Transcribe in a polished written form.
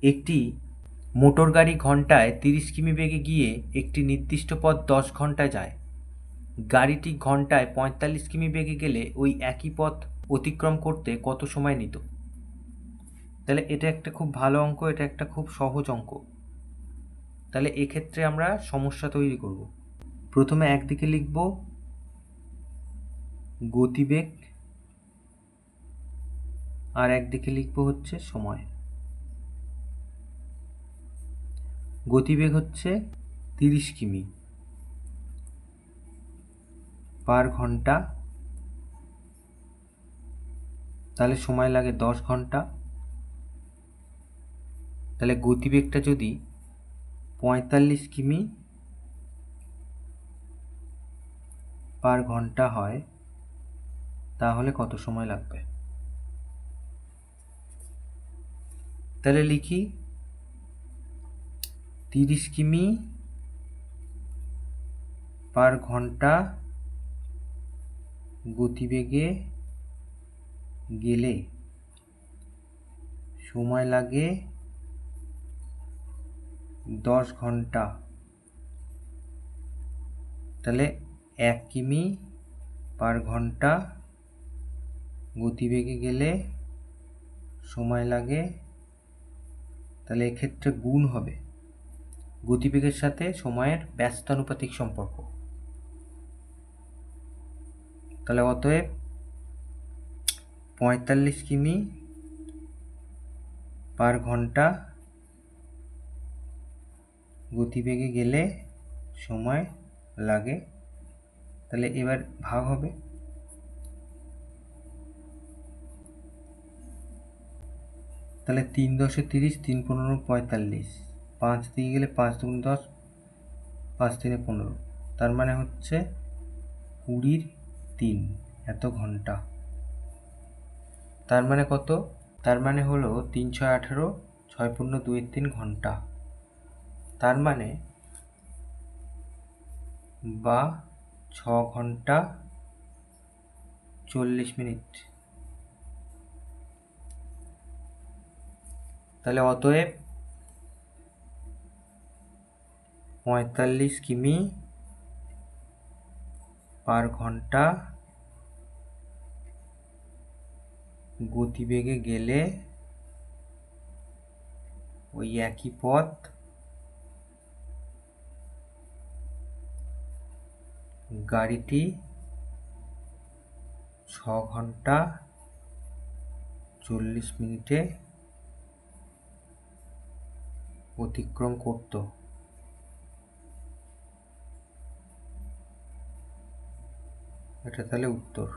একটি মোটর গাড়ি ঘন্টায় 30 কিমি বেগে গিয়ে একটি নির্দিষ্ট পথ 10 ঘন্টায় যায়। গাড়িটি ঘন্টায় 45 কিমি বেগে গেলে ওই একই পথ অতিক্রম করতে কত সময় নিত? তাহলে এটা একটা খুব ভালো অঙ্ক, এটা একটা খুব সহজ অঙ্ক। তাহলে এক্ষেত্রে আমরা সমস্যা তৈরি করব। প্রথমে একদিকে লিখব গতিবেগ, আর একদিকে লিখব হচ্ছে সময়। গতিবেগ হচ্ছে 30 কিমি পার ঘন্টা, তাহলে সময় লাগে 10 ঘন্টা। তাহলে গতিবেগটা যদি 45 কিমি পার ঘন্টা হয় তাহলে কত সময় লাগবে? তাহলে লিখি 30 কিমি পার ঘন্টা গতিবেগে গেলে সময় লাগে 10 ঘন্টা। তাহলে 1 কিমি পার ঘন্টা গতিবেগে গেলে সময় লাগে, তাহলে এক্ষেত্রে গুণ হবে গতিবেগের সাথে সময়ের ব্যস্তানুপাতিক সম্পর্ক। তাহলে অতএব 45 কিমি পার ঘন্টা গতিবেগে গেলে সময় লাগে। তাহলে এবার ভাগ হবে, তাহলে 3 10 30, 3 15 45, 5 দিয়ে গেলে 5 2 10, 5 3 15, তার মানে হচ্ছে 20-3 এত ঘন্টা। তার মানে কত? তার মানে হলো 3 6 18, 6 পূর্ণ 2 3 ঘন্টা। তার মানে বা 6 ঘন্টা 40 মিনিট। তাহলে অতএব 45 কিমি পার ঘন্টা গতিবেগে গেলে ওই একই পথ গাড়িটি 6 ঘন্টা 40 মিনিটে অতিক্রম করত। এটা তাহলে উত্তর।